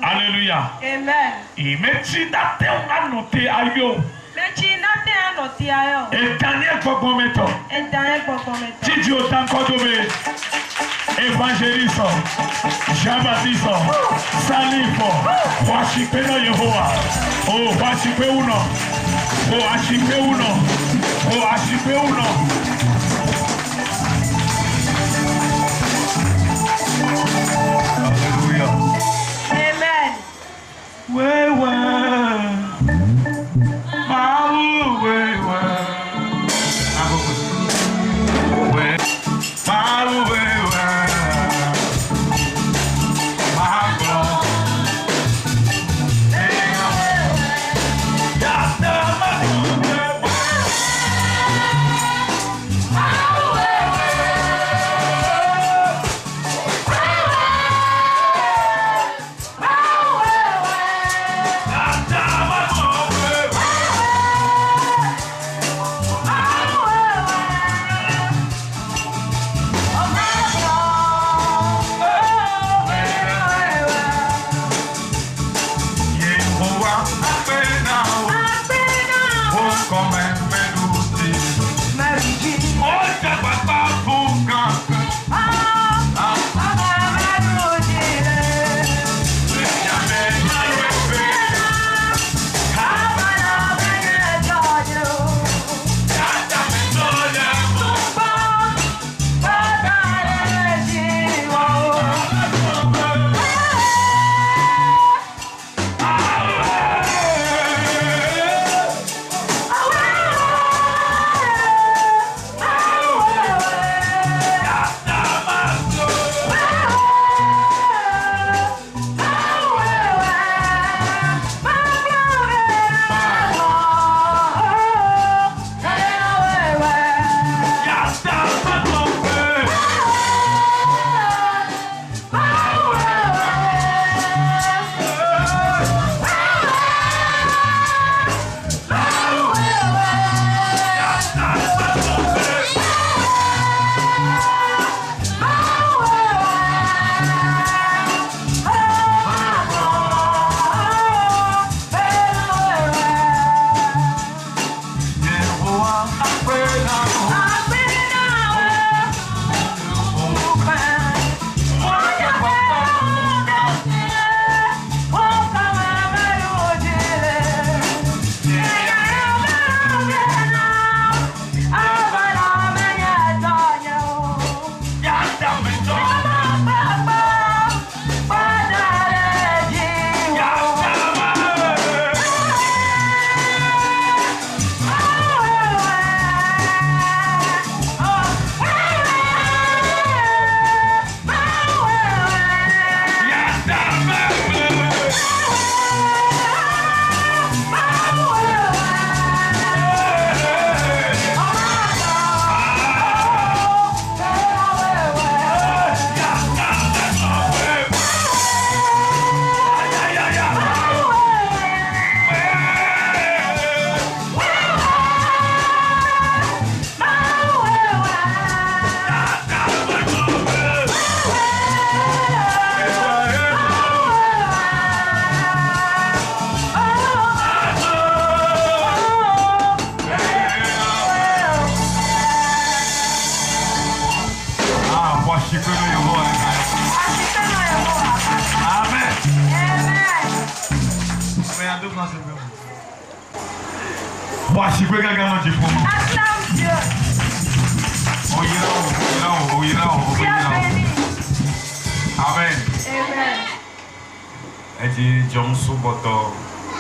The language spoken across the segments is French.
Alléluia. Amen. Et merci d'attendre ayo. Et dernier compromettant. Si Dieu t'a encore évangéliste, Jean-Baptiste, Salif, Washipe no Yehowa. Oh, Washipe uno. Oh, Washipe uno. Oh, Washipe uno. Alléluia. Amen. Ouais, ouais. Maou, ouais, ouais. Ouais. Maou, ouais, ouais. Maou.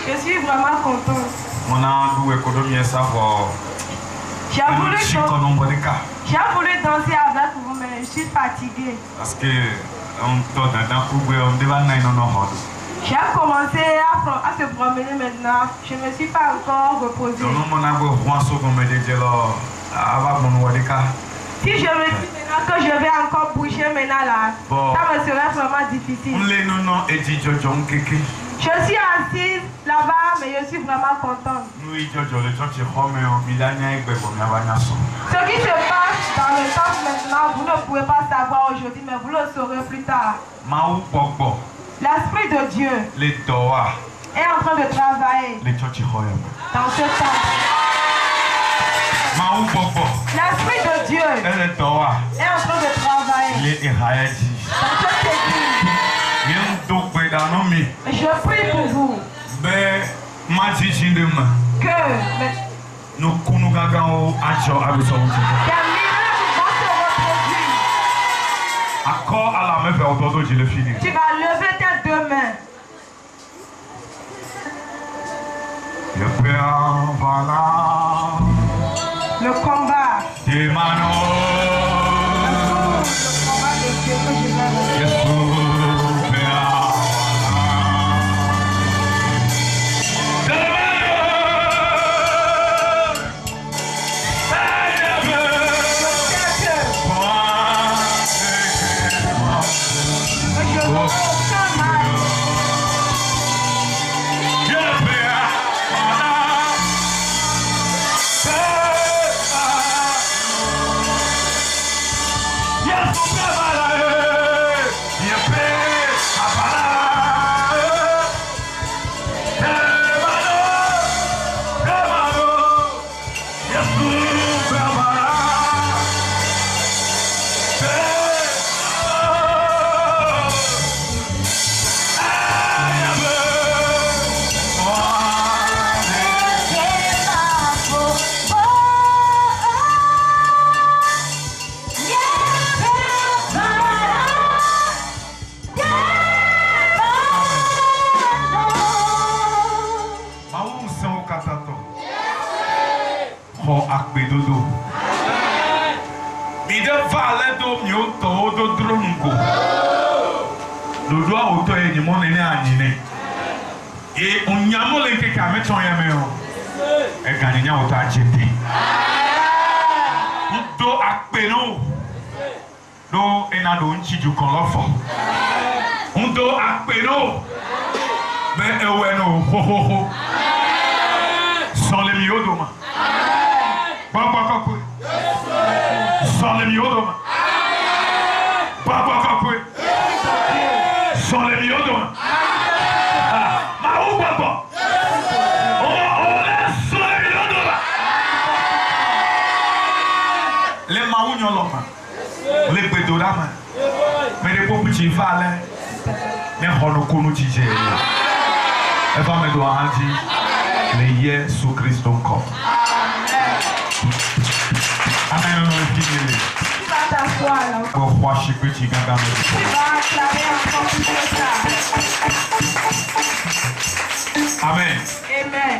Je suis vraiment content. J'ai voulu danser avec vous, mais je suis fatiguée. Parce que j'ai commencé à se promener maintenant. Je ne me suis pas encore reposée. Si je me dis maintenant que je vais encore bouger maintenant là, ça me serait vraiment difficile. Je suis assise là-bas, mais je suis vraiment contente. Ce qui se passe Dans le sens maintenant, vous ne pouvez pas savoir aujourd'hui, mais vous le saurez plus tard. L'Esprit de Dieu est en train de travailler dans ce temps. L'Esprit de Dieu est en train de travailler dans cette église. Je prie pour vous que nous kunugagao ajo abiso. Accord à la main vers autour, je le finis. Tu vas lever tes deux mains. Le combat. Le combat de Dieu que je vais et on y a mon linké qu'à mettre en yameo. Et gagner au tachete. On doit appeler no enado nchi du kolofo. On doit appeler mais eweno ho ho ho. Sans les miodoma. Papa kapwe. Sans les miodoma. Papa kapwe. Sans les miodoma. Les maounyoloma, les bedorama, mais les pauvres qui valent, les holocaunes qui gèrent. Et va me doit dire, les yeux sous Christ encore. Amen. Tu vas t'asseoir là. Tu vas acclamer encore plus que ça. Amen. Amen.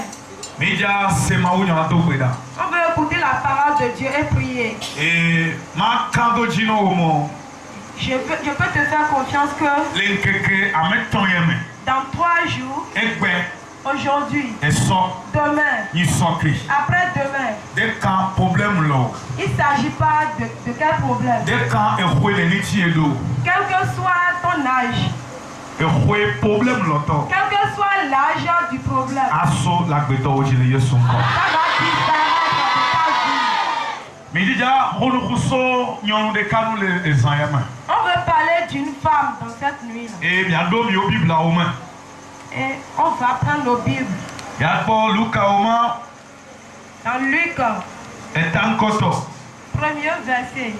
Média, c'est maounyolama tout près. On veut écouter la parole de Dieu et prier. Et ma kando jino homo. Je peux te faire confiance que dans 3 jours, aujourd'hui, demain, après-demain, il ne s'agit pas de quel problème. Quel que soit ton âge, quel que soit l'âge du problème, ça va disparaître de ta vie. On veut parler d'une femme dans cette nuit. Et on va prendre nos Bibles. Dans Luc, premier verset.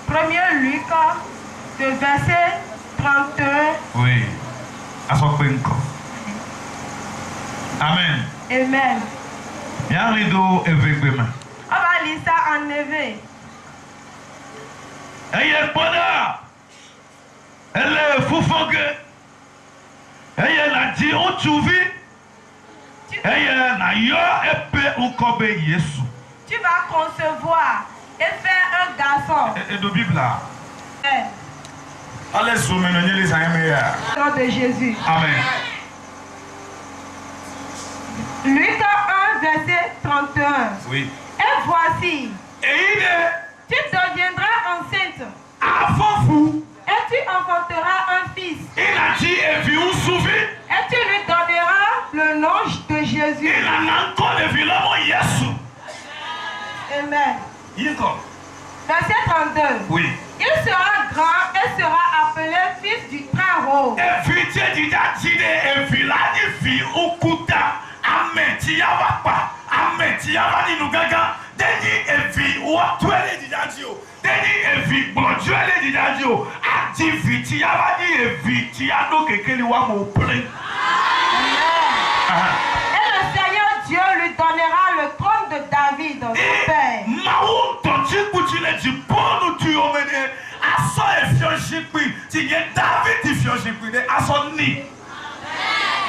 Premier Luc, de verset 31. Oui. Amen. Amen. On va lire ça en éveil. Elle est foufongue. Elle a dit on trouve. Elle a yo épée on kobe Yesu. Tu vas concevoir et faire un garçon. Et de Bible là. Allez zoomer les amis. Nom de Jésus. Amen. Luc 1 verset 31. Oui. Et voici. Et tu deviendras enceinte. Avant vous. Et tu enfanteras un fils. Il a dit et puis on souffle. Et tu lui donneras le nom de Jésus. Amen. Verset 32. Oui. Il sera grand et sera appelé fils du Très Haut. Et le Seigneur Dieu lui donnera le trône de David, son père.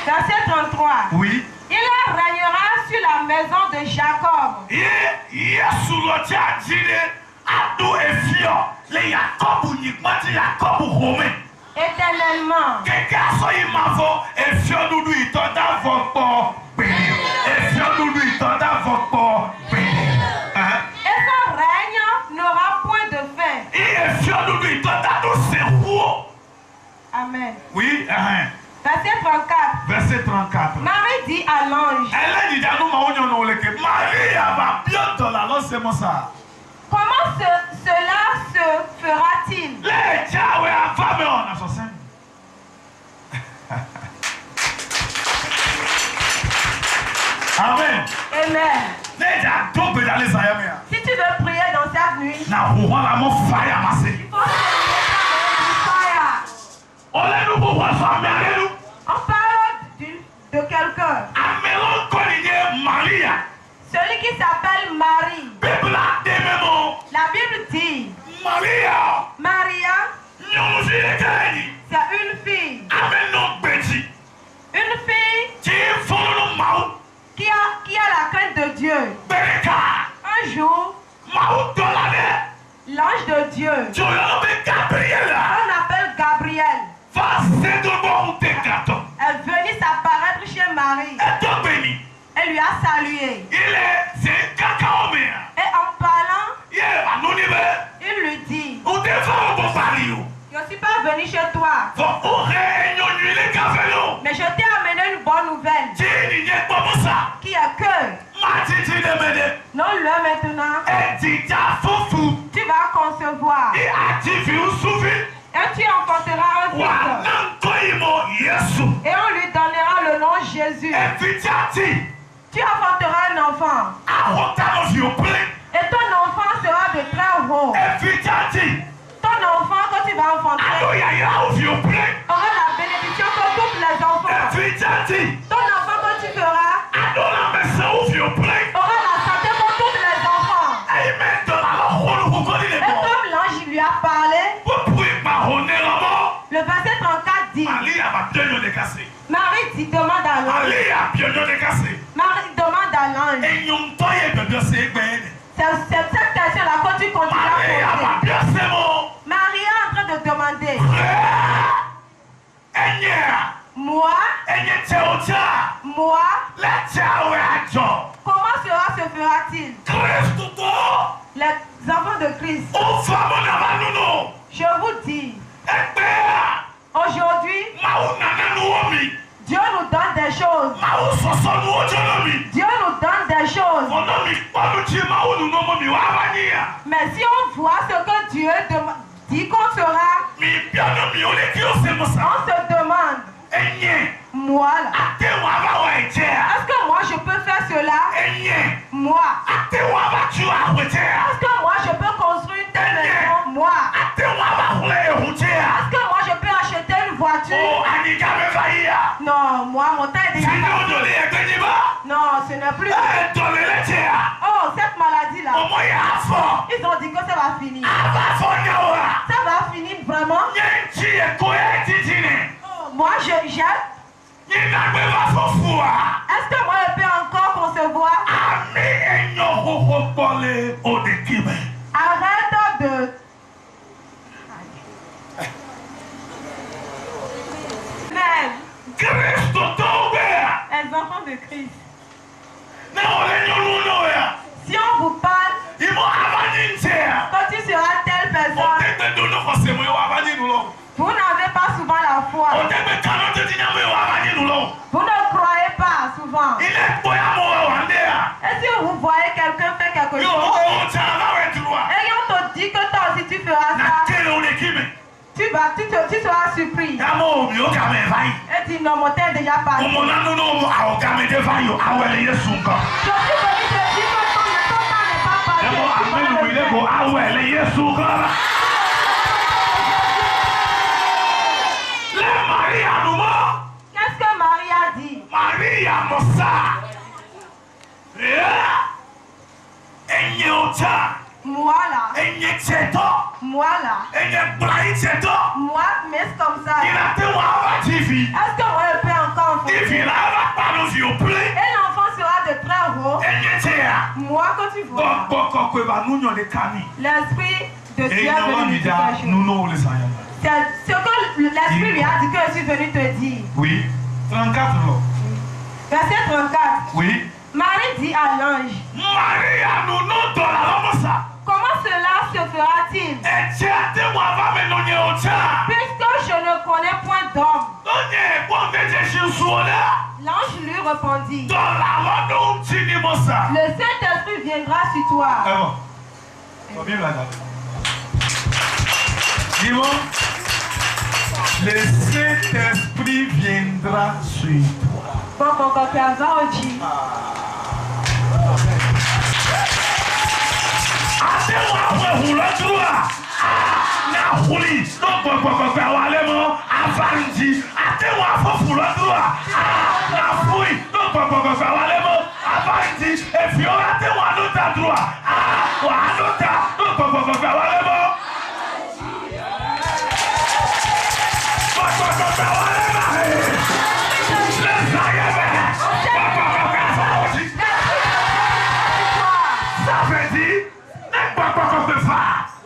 Verset 33. Oui. Il régnera sur la maison de Jacob. Éternellement. Et son règne n'aura point de fin. Amen. Oui. Verset 34. Verset 34. Marie dit à l'ange. Comment cela se fera-t-il? Amen. Amen. Si tu veux prier dans cette nuit, il faut se on parle de quelqu'un. Celui qui s'appelle Marie. La Bible dit Maria, c'est une fille. Une fille qui a la crainte de Dieu. Un jour, l'ange de Dieu, on appelle Gabriel, est venu s'apparaître chez Marie. Elle lui a salué. Et en parlant, il lui dit, je ne suis pas venu chez toi, mais je t'ai amené une bonne nouvelle, qui est que, non le maintenant, tu vas concevoir, et tu enfanteras un fils, et on lui donnera le nom Jésus. Tu enfanteras un enfant, et ton enfant sera de très haut. Ton enfant que tu vas enfanter aura la bénédiction que tous les enfants. Ton enfant que tu feras aura la santé pour tous les enfants. Et comme l'ange lui a parlé, le verset 34 dit, Marie dit, demande à l'ange. Marie demande à l'ange. C'est cette question-là que tu continues à poser. Marie est en train de demander. Moi, comment cela se fera-t-il? Les enfants de Christ. Je vous dis, aujourd'hui, Dieu nous donne des choses. Dieu nous donne des choses. Mais si on voit ce que Dieu dit qu'on sera, on se demande, moi là, est-ce que moi je peux faire cela? Moi. Est-ce que moi je peux construire une telle maison? Moi. Est-ce que moi je peux acheter une voiture? Non, moi mon temps est déjà passé. Non, ce n'est plus. Oh, cette maladie là. Ils ont dit que ça va finir. Ça va finir vraiment. Oh, moi je jette. Est-ce que moi je peux encore concevoir? Arrête de... Même. Les enfants de Christ. Si on vous parle, quand tu seras telle personne, vous n'avez pas souvent la foi. Vous ne croyez pas souvent. Et si vous voyez quelqu'un faire quelque chose, et on te dit que toi aussi tu feras ça, tu seras surpris. Et dis non, mon temps est déjà passé. Je suis venu te dire que ton temps n'est pas passé. Qu'est-ce que Marie a dit? Moi là, moi, mais c'est comme ça. Est-ce que moi je peux encore faire? Et l'enfant sera de très haut. Moi, quand tu vois, l'esprit de Dieu est venu te dire. C'est ce que l'esprit lui a dit que je suis venu te dire. Oui. 34 là. Verset 34. Oui. Marie dit à l'ange, comment cela se fera-t-il? Puisque je ne connais point d'homme. L'ange lui répondit, le Saint-Esprit viendra sur toi. Dis-moi, le Saint-Esprit viendra sur toi. Bon,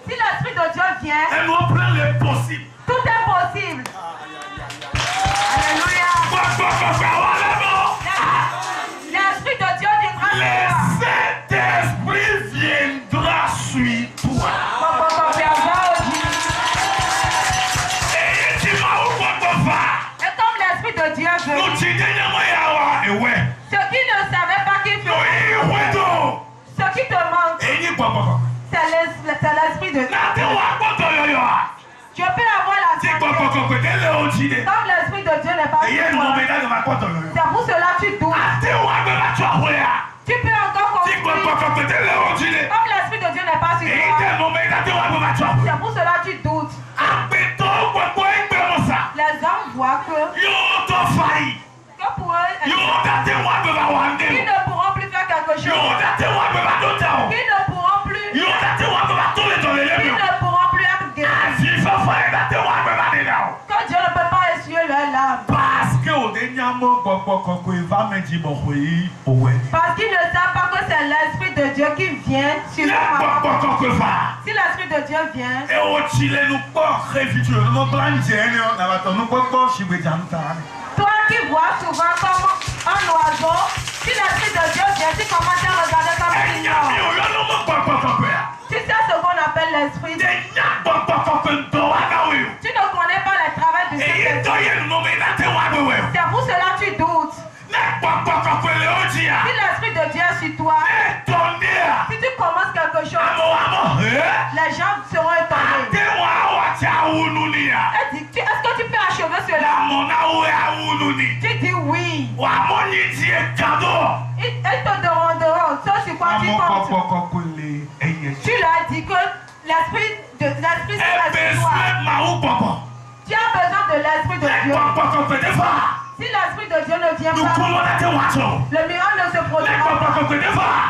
si l'Esprit de Dieu vient, tout est possible. Alléluia. L'Esprit de Dieu viendra sur toi. Le Saint-Esprit viendra sur toi. Et comme l'Esprit de Dieu veut, ceux qui ne savaient pas qu'il faisait, ce qui te manque, c'est l'Esprit de Dieu. Je peux avoir la santé. Comme l'Esprit de Dieu n'est pas sur toi, c'est pour cela que tu doutes. Tu peux encore construire. Comme l'Esprit de Dieu n'est pas sur toi, c'est pour cela que tu doutes. Les hommes voient que pour eux, ils ne pourront plus faire quelque chose. Ils ne pourront plus. Ils ne pourront plus être guéris. Que Dieu ne peut pas essuyer leurs larmes. Parce qu'ils ne savent pas que c'est l'Esprit de Dieu qui vient sur leur maman. Si l'Esprit de Dieu vient, toi qui vois souvent comme un oiseau, si l'Esprit de Dieu vient, tu commences à regarder comme un ignore. Tu sais ce qu'on appelle l'Esprit. Tu ne connais pas le travail du Saint-Esprit. C'est pour cela que tu doutes. Si l'Esprit de Dieu est sur toi, si tu commences quelque chose, les gens seront étonnés. Est-ce que tu peux achever cela? Tu dis oui. Ils te demanderont ce sur quoi tu comptes. Tu leur as dit que l'Esprit c'est sur toi. Tu as besoin de l'Esprit de Dieu. Si l'Esprit de Dieu ne vient pas, le miracle ne se produira pas.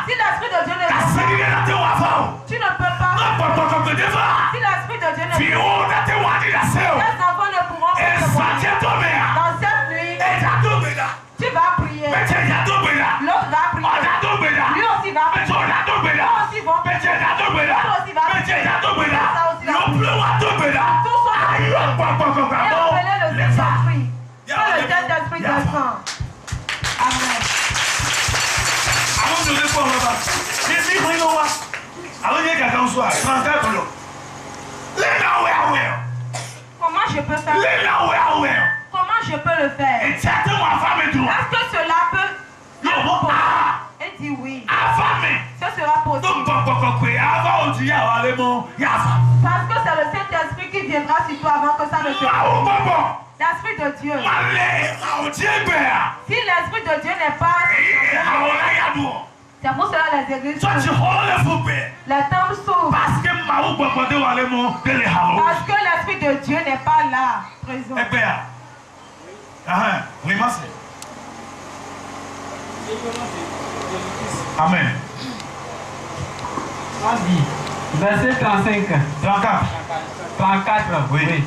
Si l'Esprit de Dieu ne vient pas, tu ne peux pas. Si l'Esprit de Dieu ne vient pas, les enfants ne pourront pas se voir. Dans cette nuit, tu vas prier. L'autre va prier. Lui aussi va prier. Lui aussi va prier. Lui aussi va prier. Ça aussi va prier. Tout ça. Et appelez le Saint-Esprit. Que le Saint-Esprit descend. Amen. Comment je peux faire? Comment je peux le faire? Est-ce que cela peut... Parce que c'est le Saint-Esprit qui viendra sur toi avant que ça ne se fasse. L'Esprit de Dieu. Si l'Esprit de Dieu n'est pas... C'est pour cela les églises. Les temples s'ouvrent. Parce que l'Esprit de Dieu n'est pas là, présent. Amen. Verset 35. 34. Oui.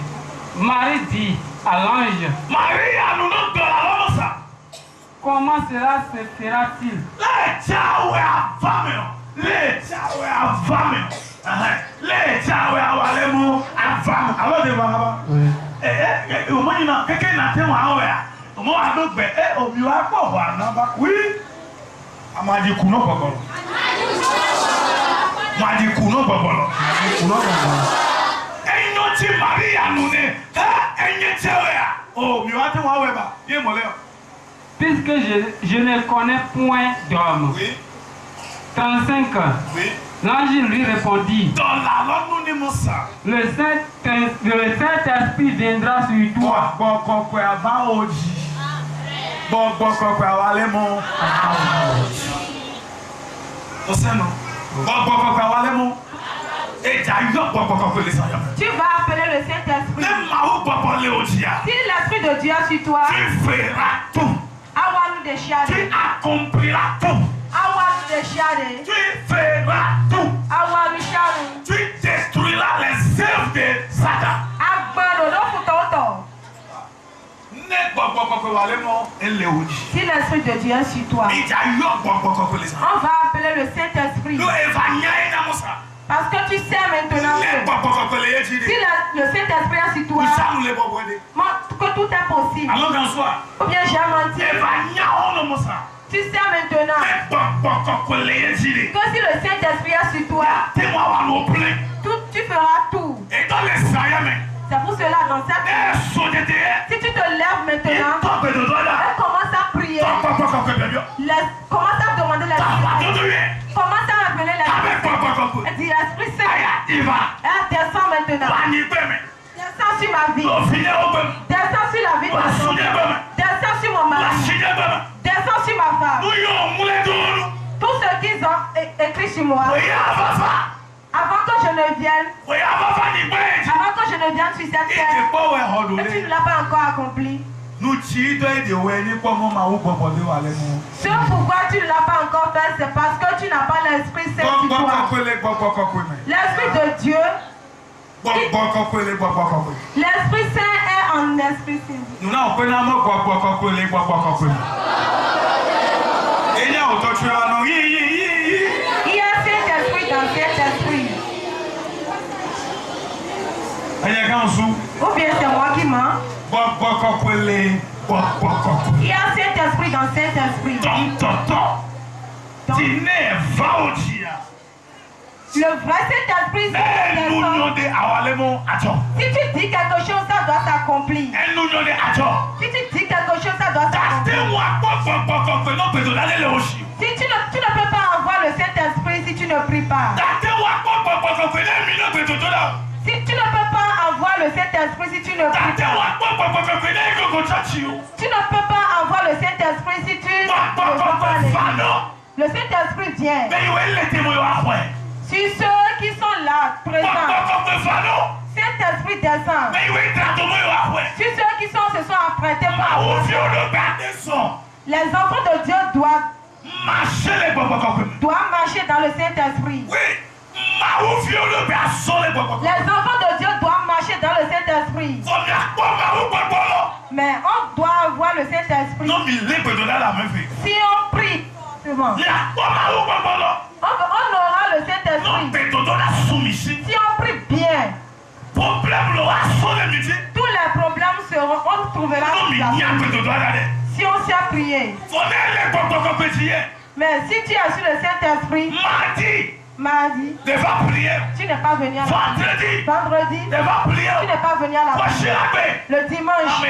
Marie dit à l'ange, comment cela se fera-t-il? Puisque je ne connais point d'homme. 35. L'ange lui répondit, le Saint-Esprit viendra sur toi. Tu vas appeler le Saint-Esprit. Si l'Esprit de Dieu est sur toi, tu feras tout. Tu accompliras tout. Tu feras tout. Tu détruiras les œuvres de Satan. Si l'Esprit de Dieu est sur toi, on va appeler le Saint-Esprit. Parce que tu sais maintenant que si le Saint-Esprit est sur toi, que tout est possible. Ou bien j'ai menti. Tu sais maintenant que si le Saint-Esprit est sur toi, tu feras tout. C'est pour cela dans cette vie, si tu te lèves maintenant, commence à prier, commence à demander la commence à appeler la et dis Esprit Saint, descends maintenant, descends sur ma vie, descends sur la vie de ma famille, descends sur mon mari, descends sur ma femme, tout ce qu'ils ont écrit sur moi. Avant que je ne vienne, sur cette terre, et tu ne l'as pas encore accompli. Ce pourquoi tu ne l'as pas encore fait, c'est parce que tu n'as pas l'Esprit Saint sur toi. L'Esprit de Dieu, l'Esprit Saint est en Esprit Saint. Il y a Saint-Esprit dans Saint-Esprit. Ou bien c'est moi qui mens. Il y a Saint-Esprit dans Saint-Esprit. Le vrai Saint-Esprit, c'est si tu dis quelque chose, ça doit s'accomplir. Si tu dis quelque chose, ça doit s'accomplir. Si tu ne peux pas avoir le Saint-Esprit si tu ne pries pas. Si tu ne peux pas avoir le Saint-Esprit si tu ne pries pas. Tu ne peux pas avoir le Saint-Esprit si tu ne vas pas aller. Le Saint-Esprit vient. Sur ceux qui sont là, présents. Saint-Esprit descend. Sur ceux qui se sont apprêtés par les enfants de Dieu doivent marcher dans le Saint-Esprit. Les enfants de Dieu doivent marcher dans le Saint-Esprit. Mais on doit avoir le Saint-Esprit. Si on prie, c'est bon. On aura le Saint-Esprit. Si on prie bien, tous les problèmes seront, on trouvera. Si on sait prier. Mais si tu as sur le Saint-Esprit, mardi, tu n'es pas venu à la prière. Vendredi, tu n'es pas venu à la prière. Le dimanche,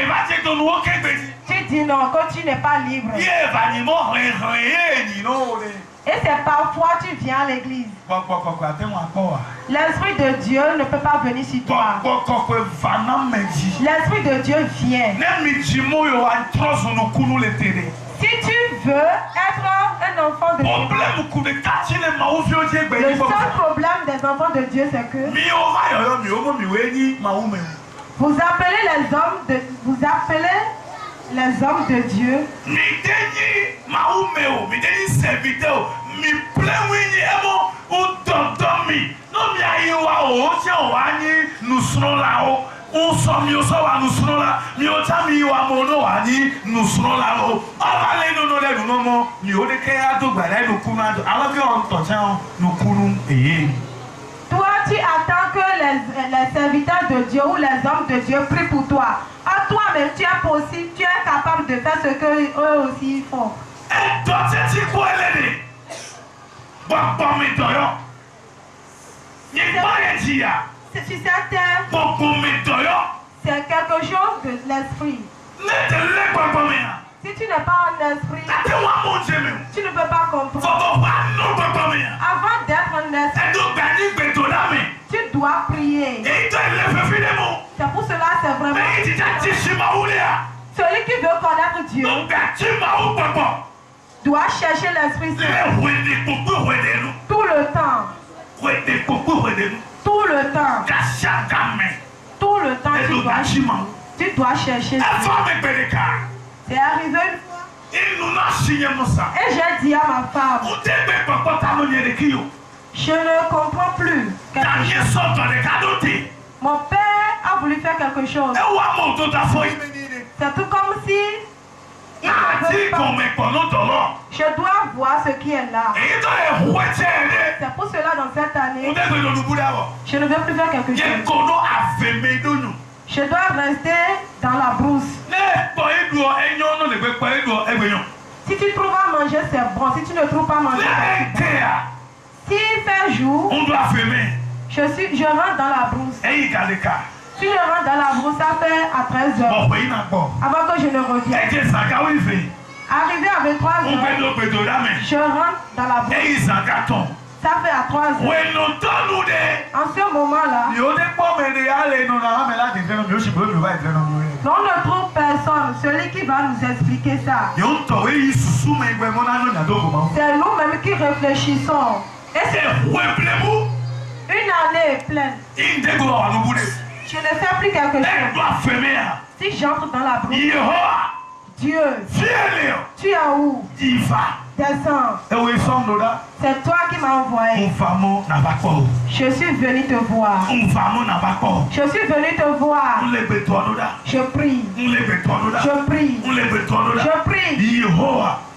tu dis non, que tu n'es pas libre. Et Et c'est parfois tu viens à l'église. L'Esprit de Dieu ne peut pas venir sur toi. L'Esprit de Dieu vient. Si tu veux être un enfant de Dieu, le seul problème des enfants de Dieu, c'est que vous appelez les hommes de Dieu. Toi, tu attends que les serviteurs de Dieu ou les hommes de Dieu prient pour toi. À toi-même, tu es possible, tu es capable de faire ce qu'eux aussi font. C'est sur cette terre, c'est quelque chose de l'esprit. Si tu n'es pas un esprit, tu ne peux pas comprendre. Avant d'être un esprit, tu dois prier. C'est pour cela que c'est vraiment celui qui veut connaître Dieu doit chercher l'Esprit Saint tout le temps. Tout le temps. Tout le temps, tu dois chercher. C'est arrivé une fois. Et j'ai dit à ma femme, je ne comprends plus. Mon père a voulu faire quelque chose. C'est tout comme si je dois voir ce qui est là. C'est pour cela dans cette année, je ne veux plus faire quelque chose. Je dois rester dans la brousse. Si tu trouves à manger, c'est bon. Si tu ne trouves pas à manger, c'est bon. Si il fait jour, je rentre dans la brousse. Si je rentre dans la brousse, ça fait à 13h. Avant que je ne revienne. Arrivé à 23h, je rentre dans la brousse. Ça fait à 3h. En ce moment-là, on ne trouve personne. Celui qui va nous expliquer ça, c'est nous-mêmes qui réfléchissons. Et c'est une année pleine. Je ne fais plus quelque chose. Si j'entre dans la brousse, Dieu, tu es où? Descends. C'est toi qui m'as envoyé. Je suis venu te voir. Je suis venu te voir. Je prie. Je prie. Je prie.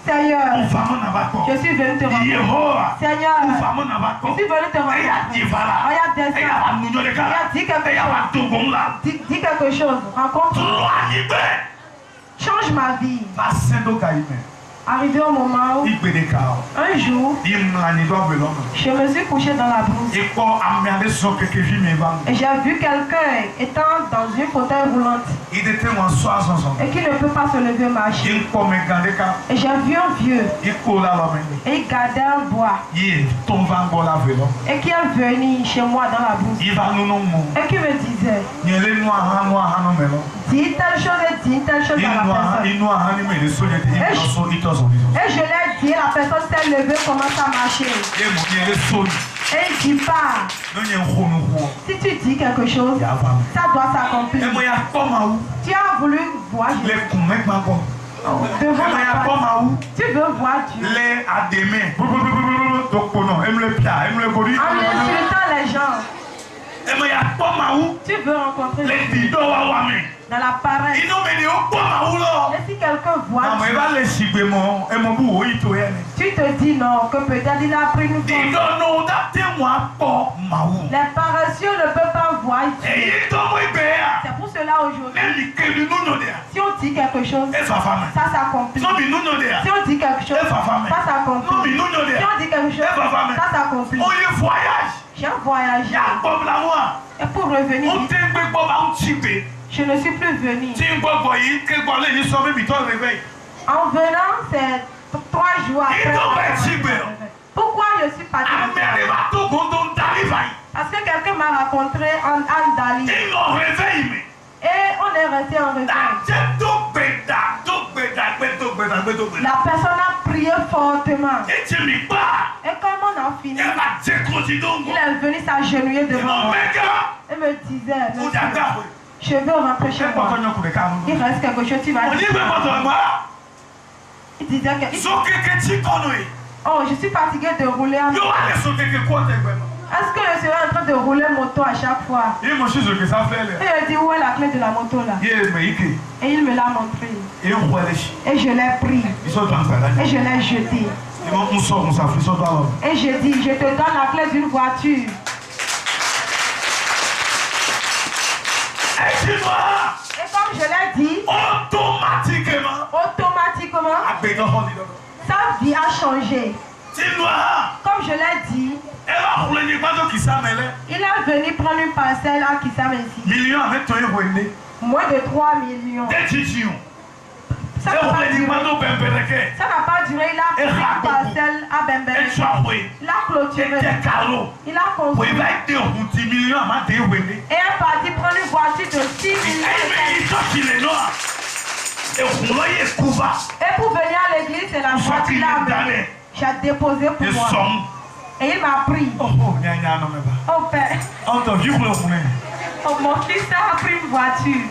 Seigneur, je suis venu te rencontrer. Seigneur, je suis venu te rencontrer. Regarde, descends. Regarde, dis quelque chose. Dis quelque chose. Rencontre. Change ma vie. Arrivé au moment où, un jour, je me suis couché dans la brousse. Et j'ai vu quelqu'un étant dans une fauteuil roulante. Et qui ne peut pas se lever et marcher. Et j'ai vu un vieux. Et il gardait un bois. Et qui est venu chez moi dans la brousse. Et qui me disait, dis telle chose et dis telle chose à la personne. Et je l'ai dit, la personne s'est levée, commence à marcher. Et il dit pas. Si tu dis quelque chose, ça doit s'accomplir. Tu as voulu voir Dieu. Tu veux voir Dieu. En insultant les gens. Tu veux rencontrer Dieu. Dans la paresse. Et si quelqu'un voit Dieu, tu te dis non, que peut-être il a pris une faute. Les paresseux ne peuvent pas voir Dieu. C'est pour cela aujourd'hui, si on dit quelque chose, ça s'accomplit. Si on dit quelque chose, ça s'accomplit. Si on dit quelque chose, ça s'accomplit. J'ai voyagé. Et pour revenir, je ne suis plus venu. En venant, c'est 3 jours après. je suis partie. Parce que quelqu'un m'a rencontré en Andali. Ils m'ont réveillé. Et on est resté en réveil. La personne a prié fortement. Et comme on a fini, il est venu s'agenouiller devant moi. Et me disait, je veux rentrer chez moi. Il reste quelque chose, tu vas dire. Il disait que... Oh, je suis fatigué de rouler en moto. Est-ce que je serai en train de rouler moto à chaque fois? Et il dit, où est la clé de la moto là? Et il me l'a montré. Et je l'ai pris. Et je l'ai jeté. Et je dis, je te donne la clé d'une voiture. Et comme je l'ai dit, automatiquement, sa vie a changé. Comme je l'ai dit, il est venu prendre une parcelle à Kissamesi. Moins de 3 millions. Ça n'a pas duré. Il a pris une parcelle à Bembereke. Il a clôturé. Il a construit. Et est parti prendre une voiture de 6 millions. Et pour venir à l'église, c'est la voiture qu'il a amenée. J'ai déposé pour moi. Et il m'a pris. Oh père. Oh, mon fils a pris une voiture.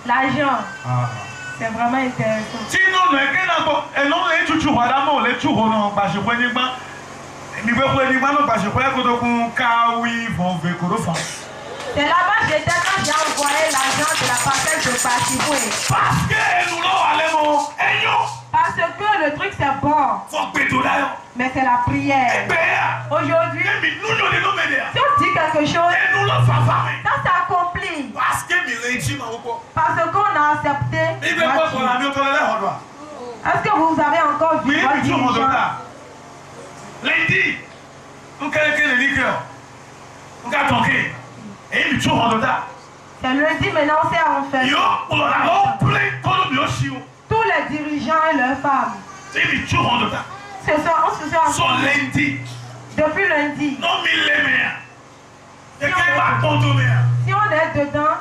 L'argent. C'est vraiment intéressant. C'est là-bas j'étais quand j'ai envoyé l'argent de la parcelle de Pachiboué. Parce que le truc c'est bon. Mais c'est la prière. Aujourd'hui, si on dit quelque chose, ça s'accomplit. Parce qu'on a accepté. Est-ce que vous avez encore vu votre dirigeant? Lundi, c'est lundi maintenant, c'est en fait. Tous les dirigeants et leurs femmes. Sont lundi. Depuis lundi. Si on est dedans,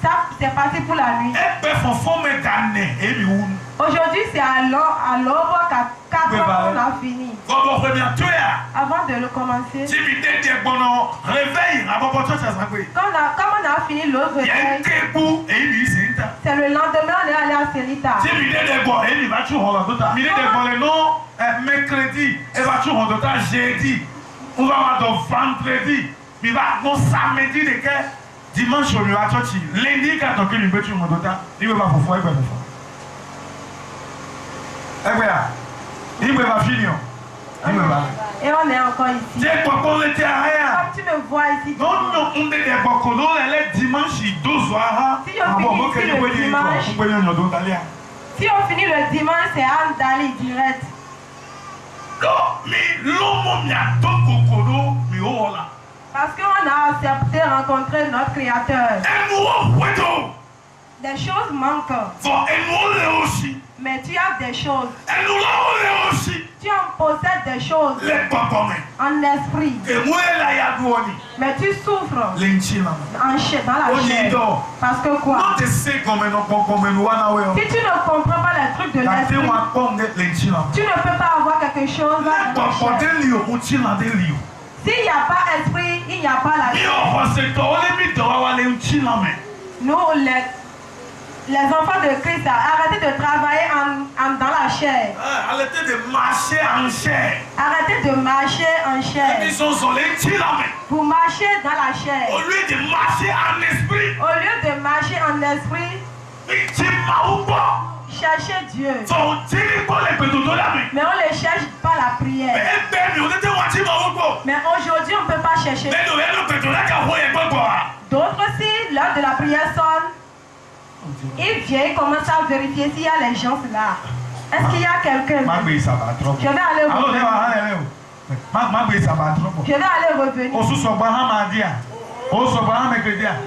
ça c'est parti pour la nuit. Aujourd'hui c'est à l'aube qu'à 4 heures on a fini. Avant de le commencer. Comme on a fini le réveil, c'est le lendemain on est allé à Selita. Mercredi, jeudi, on va vendredi, il va samedi, dimanche, on va lundi, quand on il va finir. Et on est encore ici. Comme tu me vois ici. Si on finit le dimanche, c'est Andali direct. Parce qu'on a accepté rencontrer notre Créateur. Des choses manquent. Mais tu as des choses. Tu en possèdes des choses. En esprit. Mais tu souffres. Dans la chair. Parce que quoi? Si tu ne comprends pas les trucs de l'esprit, tu ne peux pas avoir quelque chose dans la chair. S'il n'y a pas esprit, il n'y a pas la chair. Nous, les enfants de Christ, arrêtez de travailler dans la chair. Arrêtez de marcher en chair. Arrêtez de marcher en chair. Vous marchez dans la chair. Au lieu de marcher en esprit. Cherchez Dieu. Mais on ne cherche pas la prière. Mais aujourd'hui, on ne peut pas chercher. D'autres aussi, l'heure de la prière sonne. Il vient, il commence à vérifier s'il y a les gens là. Est-ce qu'il y a quelqu'un? Je vais aller revenir. Je vais aller revenir.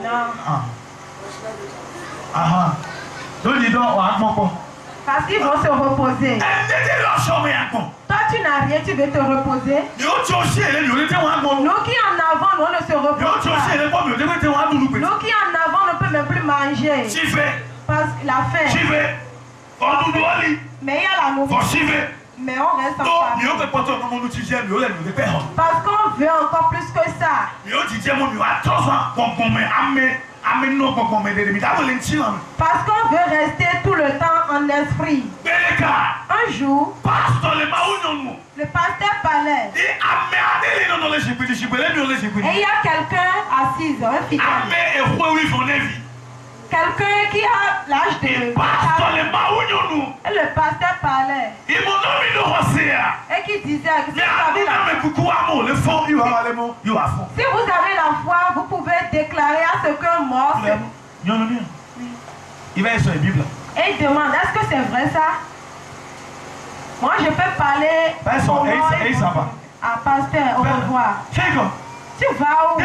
Non. Parce Parce qu'ils vont se reposer. Toi, tu n'as rien, tu veux te reposer. Nous qui en avant, nous ne se reposons pas. Nous qui en avant, ne peut même plus manger. Parce que la faim. Mais il y a la nourriture. Mais on reste en famille. Parce qu'on veut encore plus que ça. Parce qu'on veut rester tout le temps en esprit. Un jour, le pasteur parlait. Et il y a quelqu'un assis, un fidèle. Quelqu'un qui a l'âge de... Et le pasteur parlait. Et qui disait que si vous avez la foi, vous pouvez déclarer à ce qu'un mort... Il va sur la Bible. Et il demande, est-ce que c'est vrai ça? Moi je peux parler à pasteur, au revoir. Tu vas où? C'est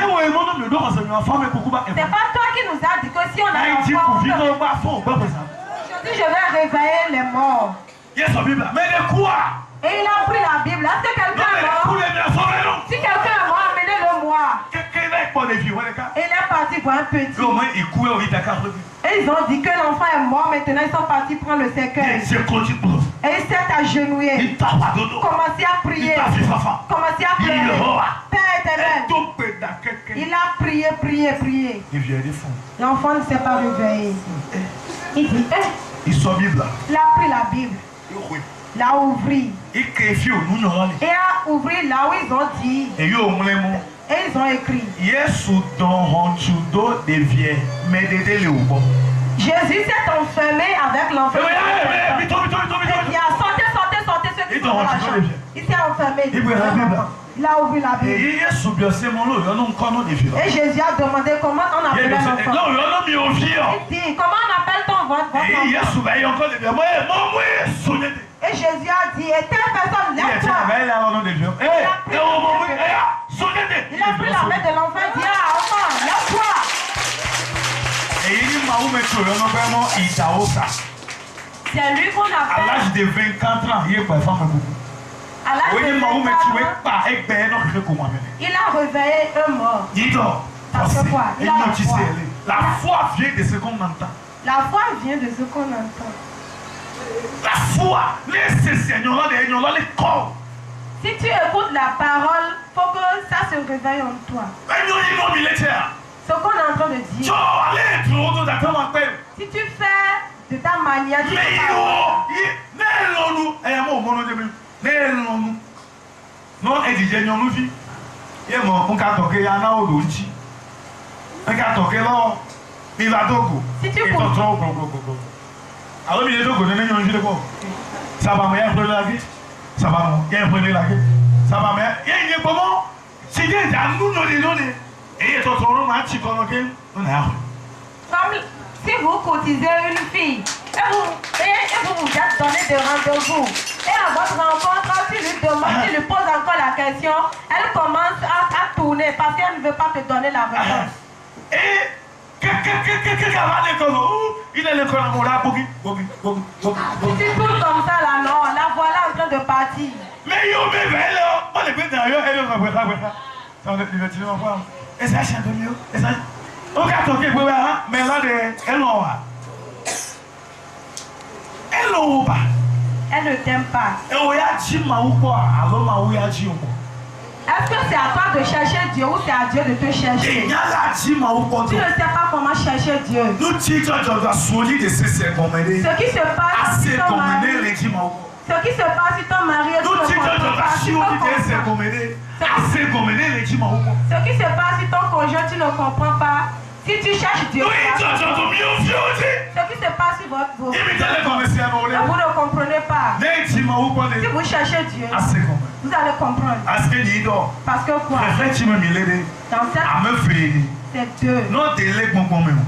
pas toi qui nous as dit que si on a l'enfant, aujourd'hui je vais réveiller les morts. Mais de quoi? Et il a pris la Bible. Est-ce que quelqu'un est mort? Si quelqu'un est mort, amenez-le-moi. Et il est parti voir un petit. Et ils ont dit que l'enfant est mort. Maintenant ils sont partis prendre le cercueil. Et il s'est agenouillé. Commencé à prier. Commencé à pleurer. Père éternel. Il a prié. L'enfant ne s'est pas réveillé. Il dit, il a pris la Bible. L'a ouvert. Et a ouvert là où ils ont dit. Et ils ont écrit. Jésus s'est enfermé avec l'enfant. Il a sortez ceux qui sont dans la chambre. Il s'est enfermé. Il a ouvert la Bible. Et Jésus a demandé comment on appelle l'enfant. Il dit, comment on appelle ton votre enfant? Et Jésus a dit, et telle personne, lève-toi. Il a pris la main de l'enfant et dit, ah, enfant, lève-toi. C'est lui qu'on appelle. À l'âge de 24 ans, il est pas femme. À l'âge de 24 ans, il a réveillé un mort. Parce que quoi? Il a la foi vient de ce qu'on entend. La foi vient de ce qu'on entend. La foi, laisse Seigneur les corps. Si tu écoutes la parole, il faut que ça se réveille en toi. Ce qu'on est en train de dire. Si tu fais de ta manière, tu alors il est donc donné un jeu de quoi? Ça va me faire la vie. Ça va me faire la vie. Ça va me faire. Il y a comment? Si des nous nous donner et il est autre nom à Chico on a. Comme si vous cotisez une fille et vous vous êtes donné des rendez-vous et à votre rencontre, tu lui demandes, tu lui poses encore la question, elle commence à tourner parce qu'elle ne veut pas te donner la réponse. Et il est le corps amoureux, Bogi. Si tu tournes comme ça là, non, la voilà en train de partir. Mais il me veut là, on est bien d'ailleurs, elle est là, ça on est effectivement voir. Et ça chante mieux, et ça. On va toquer pour là, mais là de Elle ne t'aime pas. Et on y a dit ma ou quoi, alors ma ou y a dit ou quoi. Est-ce que c'est à toi de chercher Dieu ou c'est à Dieu de te chercher? Tu ne sais pas comment chercher Dieu. Ce qui se passe si ton mari, si ton mari est tout le ce qui se passe si ton conjoint tu ne comprends pas. Si tu cherches Dieu, ce qui se passe si vous ne comprenez pas. Si vous cherchez Dieu, vous allez comprendre. Parce que quoi? Dans cette c'est deux.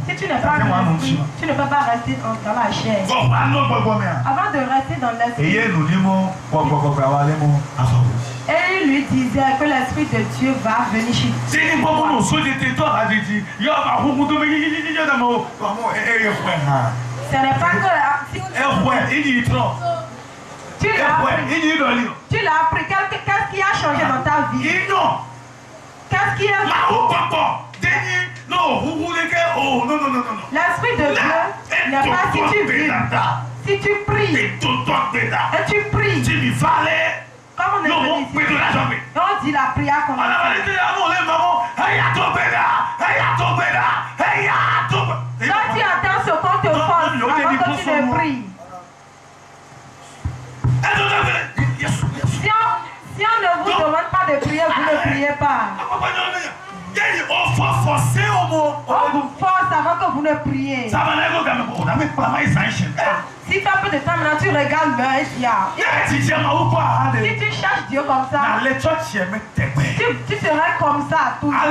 Si tu n'es pas rester, tu ne peux pas rester dans la chair. Avant de rester dans l'esprit. Et il lui disait que l'Esprit de Dieu va venir chez toi. Ce n'est pas que... Si tu l'as appris. Qu'est-ce qui a changé dans ta vie? Qu'est-ce qui a... L'Esprit de Dieu n'est pas si tu vis. Si tu pries, et tu pries, comme on est venu ici, on dit la prière comme ça. Quand tu attends ce qu'on te force avant que tu ne pries. Si on ne vous demande pas de prier, vous ne priez pas. On vous force avant que vous ne priez. Si tu as peu de temps maintenant, tu regardes l'heure et si tu cherches Dieu comme ça, tu serais comme ça toujours.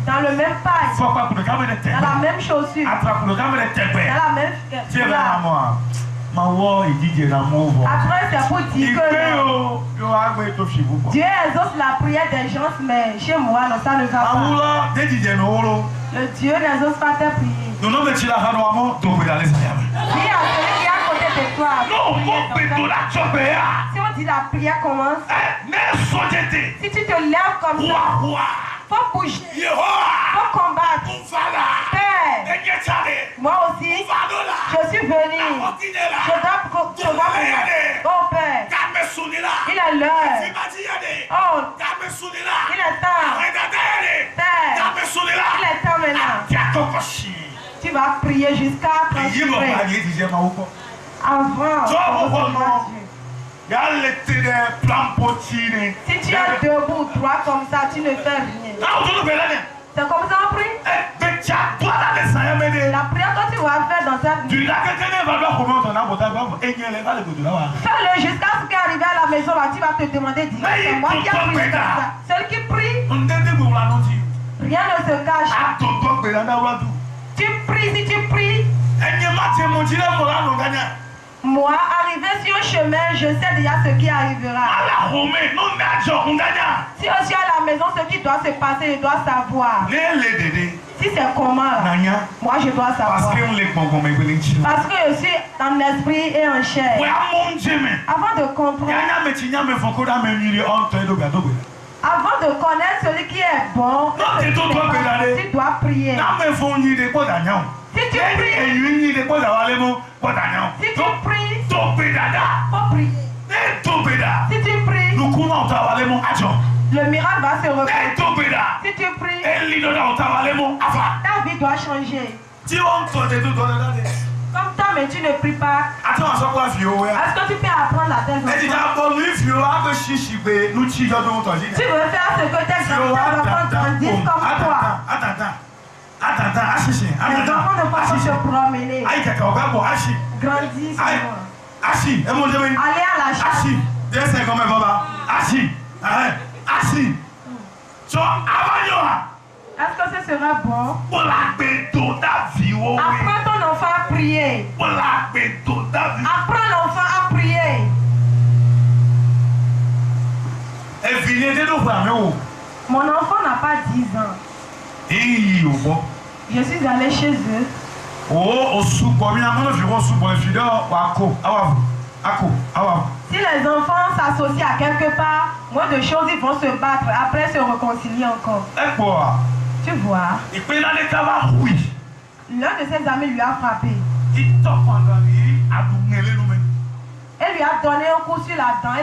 Dans le même paille, dans la même chaussure, dans la même... Après, c'est pour dire que Dieu exauce la prière des gens, mais chez moi, non, ça ne va pas. Le Dieu n'exauce pas tes prières. Dis à celui qui est à côté de toi. Si on dit la prière commence, si tu te lèves comme ça, faut bouger, faut combattre. Père, moi aussi, je suis venu. Je dois mourir. Oh Père, il est l'heure. Oh, il est temps. Père, il est temps maintenant. Tu vas prier jusqu'à transpirer. Avant. Si tu es debout, droit comme ça, tu ne fais rien. C'est comme ça on prie. La prière que tu vas faire dans cette nuit, fais-le jusqu'à ce qu'arrivé à la maison, là, tu vas te demander, dis, c'est moi qui ai prié comme ça. Celui qui prie, rien ne se cache. Tu pries, si tu pries, moi, arrivé sur un chemin, je sais déjà ce qui arrivera. Si je suis à la maison, ce qui doit se passer, je dois savoir. Si c'est comment, moi je dois savoir. Parce que je suis en esprit et en chair. Avant de comprendre, avant de connaître celui qui est bon, tu dois prier. Si tu pries, faut prier. Si tu pries, le miracle va se reproduire. Si tu pries, ta vie doit changer. Comme toi, mais tu ne pries pas. Est-ce que tu peux apprendre à tes enfants? Tu veux faire ce que tes enfants grandissent comme toi. Les enfants ne peuvent pas se promener. Grandissent. Allez à la chasse. Est-ce que ce sera bon? Apprends ton enfant à prier. Apprends l'enfant à prier. Mon enfant n'a pas 10 ans. Je suis allé chez eux. Si les enfants s'associent à quelque part, moins de choses, ils vont se battre, après se réconcilier encore. Tu vois? L'un de ses amis lui a frappé. Et lui a donné un coup sur la dent.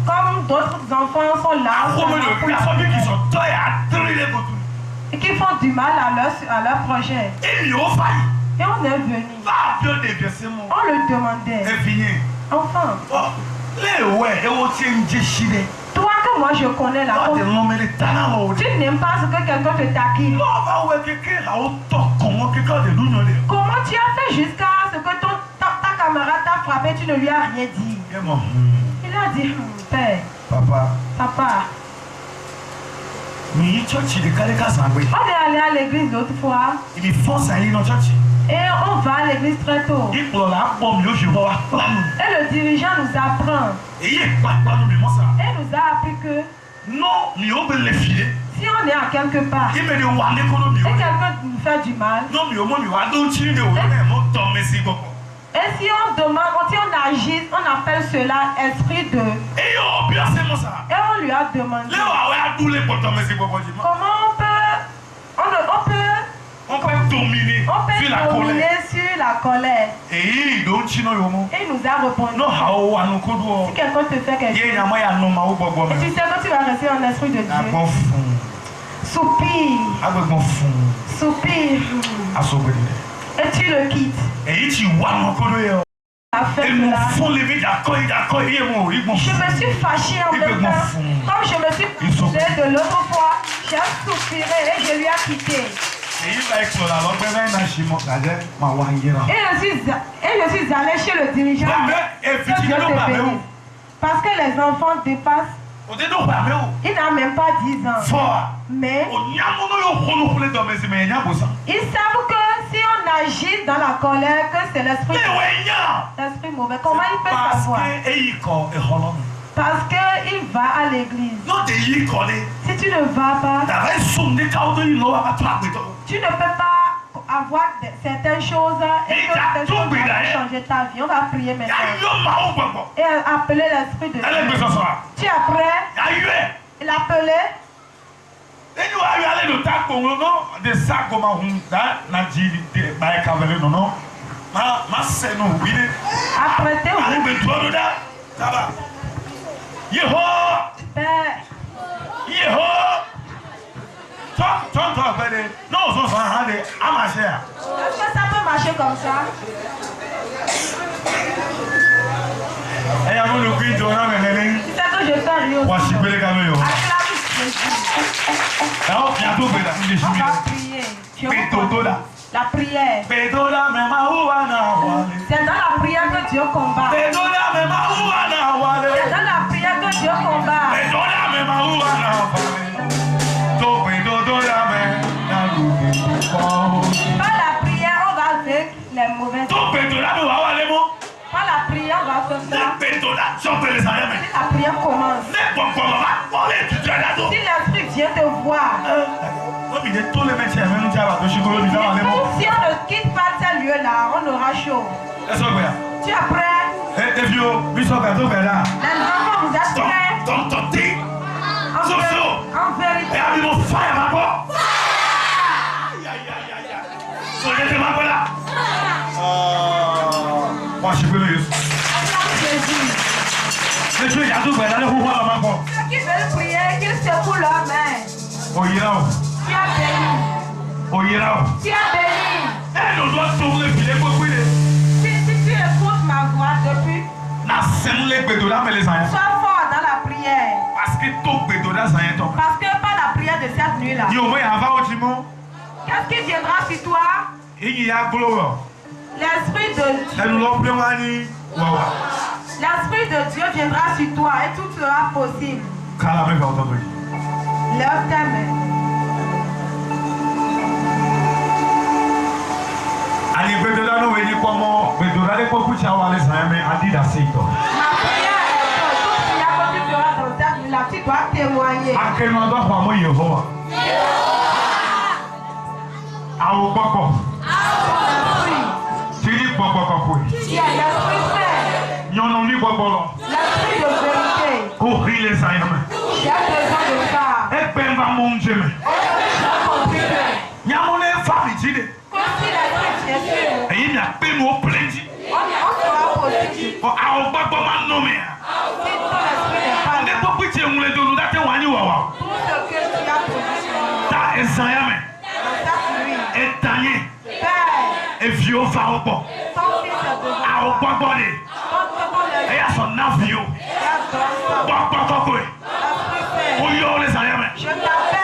Comme d'autres enfants sont là, et qui font du mal à leur projet. Et on est venu. On le demandait. Enfant. Toi que moi je connais là, tu n'aimes pas ce que quelqu'un te taquine. Comment tu as fait jusqu'à ce que ta camarade t'a frappé, tu ne lui as rien dit? Il a dit, père, papa. On est allé à l'église l'autre fois. Et on va à l'église très tôt. Et le dirigeant nous apprend. Et nous a appris que Si on est à quelque part et quelqu'un nous fait du mal, et si on demande, si on agit, on appelle cela esprit de... Et on lui a demandé comment on peut dominer sur la colère. Et il nous a répondu. Si quelqu'un te fait quelque chose, et tu sais que tu vas rester en esprit de Dieu. Soupire. Et tu le quittes. Je me suis fâché en même temps. Comme je me suis fâché de l'autre fois, j'ai soupiré et je lui ai quitté. Et je suis allé chez le dirigeant. Parce que les enfants dépassent. Il n'a même pas 10 ans. Mais ils savent que si on agit dans la colère, que c'est l'esprit mauvais. Comment il peut savoir? Parce qu'il va à l'église. Si tu ne vas pas, tu ne peux pas avoir certaines choses et que certaines choses vont changer ta vie. On va prier maintenant. Et appeler l'esprit de Dieu. Tu es prêt? Il appelait. Apprêtez-vous. Est-ce que ça peut marcher comme ça? C'est que je fais rien. On va prier. La prière. C'est dans la prière que Dieu combat. C'est dans la prière que Dieu combat. Par la prière, on va vaincre les mauvaises. Par la prière, on va faire ça. Si la prière commence. Si l'esprit vient te voir. Si on ne quitte pas ces lieux-là, on aura chaud. Tu es prêt? Les enfants, vous êtes prêts? En vérité. Ceux qui veulent prier, qu'ils secouent leurs mains. Tu as béni. Tu as béni. Si tu écoutes ma voix depuis, sois fort dans la prière. Parce que par la prière de cette nuit-là, qu'est-ce qui viendra sur toi? L'esprit de Dieu viendra sur toi et tout sera possible. Lève ta main. Ma prière est que tout ce que tu feras dans cette nuit-là, tu dois témoigner. Il y a l'esprit fait. L'esprit de vérité. J'ai besoin de ça. Je t'appelle.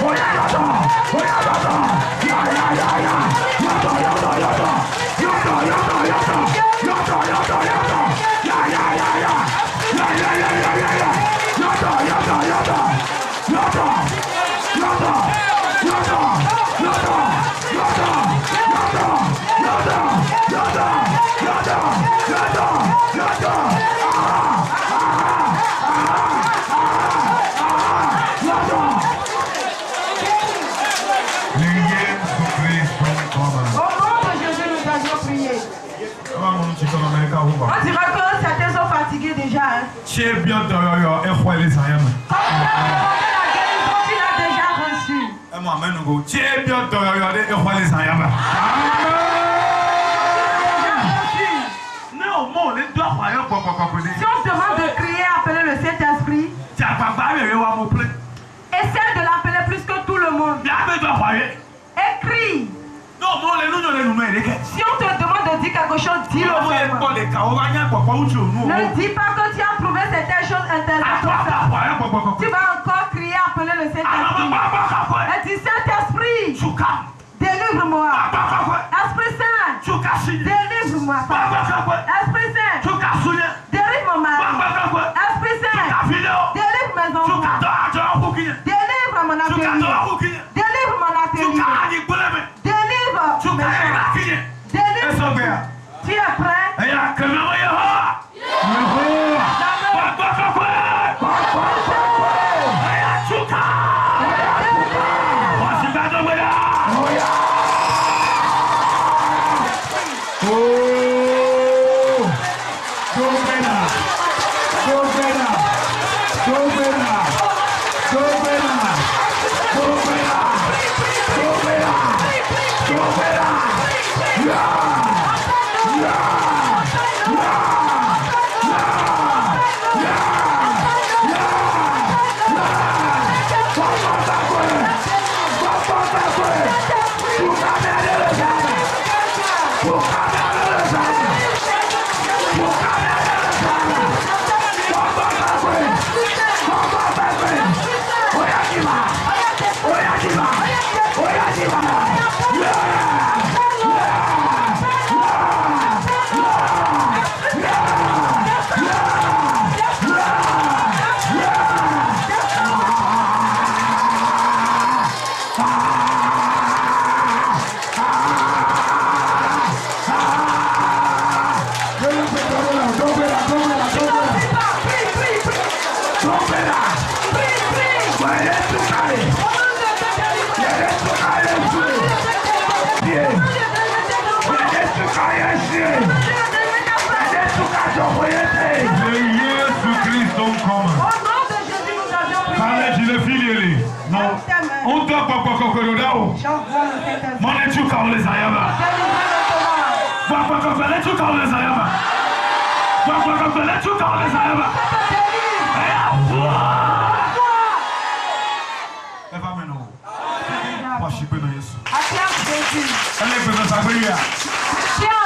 Oya Tu es bien dans et quoi les aïeux. La guérison, tu l'as déjà reçue. Et moi, maintenant, tu es bien dans et quoi les aïeux. Si on te demande de crier, appeler le Saint-Esprit, essaie de l'appeler plus que tout le monde. Et crie. Si on te demande de dire quelque chose, dis-le vraiment. Ne dis pas que tu as prouvé certaines choses intéressantes. Tu vas encore crier, appeler le Saint-Esprit. Et dis Saint-Esprit, délivre-moi. Esprit Saint, délivre-moi. Esprit Saint, délivre mon mari. Esprit Saint, délivre mes enfants. Délivre mon atelier. Délivre mon atelier. Délivre mes gens. Délivre. Tu es prêt? Tu es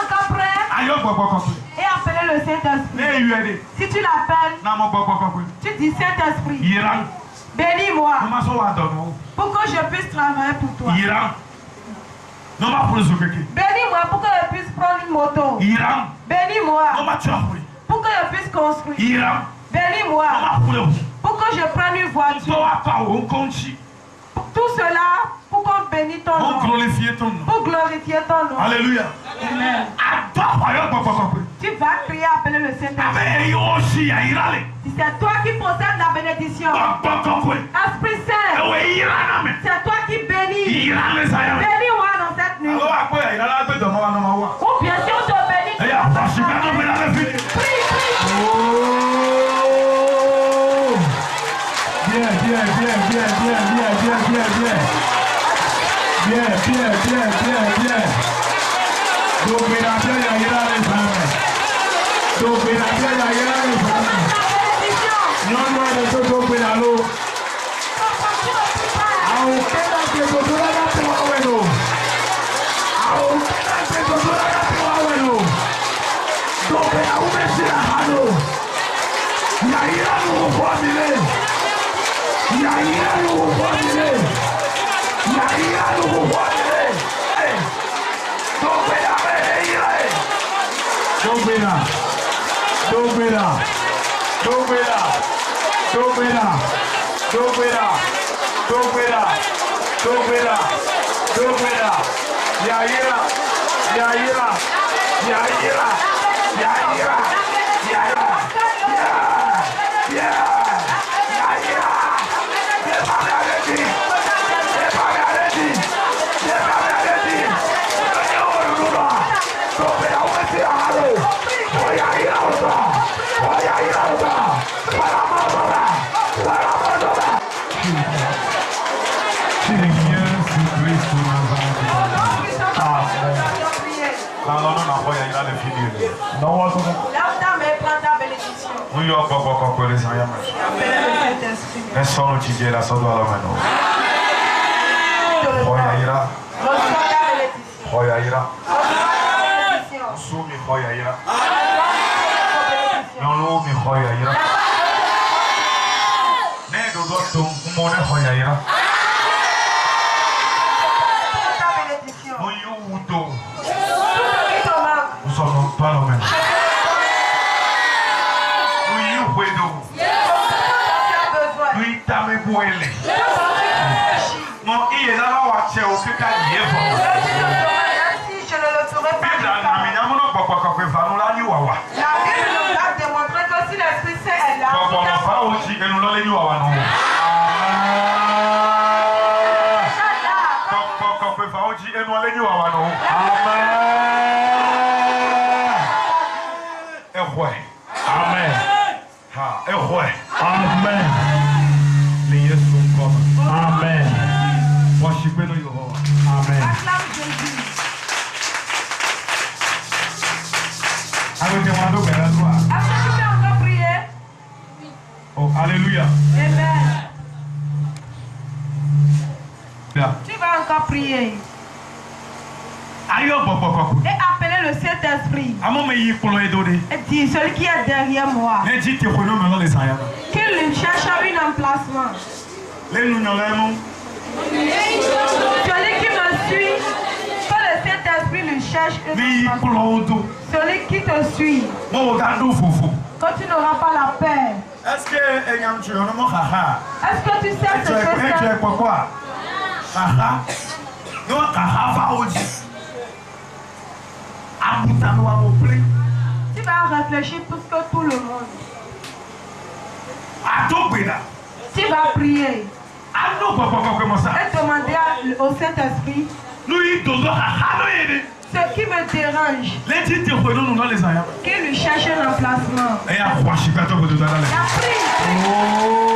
encore prêt? Et appeler le Saint-Esprit. Si tu l'appelles, tu dis Saint-Esprit, bénis-moi pour que je puisse travailler pour toi. Bénis-moi pour que je puisse prendre une moto. Bénis-moi pour que je puisse construire. Bénis-moi pour que je prenne une voiture. Pour tout cela, pour qu'on bénisse ton nom. Pour glorifier ton nom. Alléluia. Amen. Tu vas crier, appeler le Saint-Esprit. Si c'est toi qui possèdes la bénédiction, Esprit Saint, c'est toi qui bénis. Bénis-moi dans cette nuit. Ou bien si on te bénit, prie. Nous y avons beaucoup de les amis. Laissons nous tirer la sorte de la main. Hoyaira. Hoyaira. Soumi Hoyaira. Non, mi Hoyaira. Ne dodo tum umone Hoyaira. Nous y avons nous sommes pas le même. Nous t'avons besoin. Mon il est là où tu es au fait qu'à y est. Je ne le saurais pas. La Bible nous a démontré que si l'Esprit Saint est là, Amen. Amen. Les yeux sont comme. Amen. Worshipez le Yehova. Amen. acclame Jésus. Allez, demandons vers la gloire. Est-ce que tu peux encore prier? Oh, alléluia. Amen. Là. Tu vas encore prier. Aïe, Et appeler le Saint-Esprit. Et dire, celui qui est derrière moi, qu'il cherche un emplacement. Celui qui me suit, que le Saint-Esprit lui cherche un emplacement. Celui qui te suit, que tu n'auras pas la paix. Est-ce que tu sais ce que c'est? Tu vas réfléchir plus que tout le monde. Tu vas prier. Et demander au Saint-Esprit ce qui me dérange. Qu'il lui cherche un emplacement. La prie.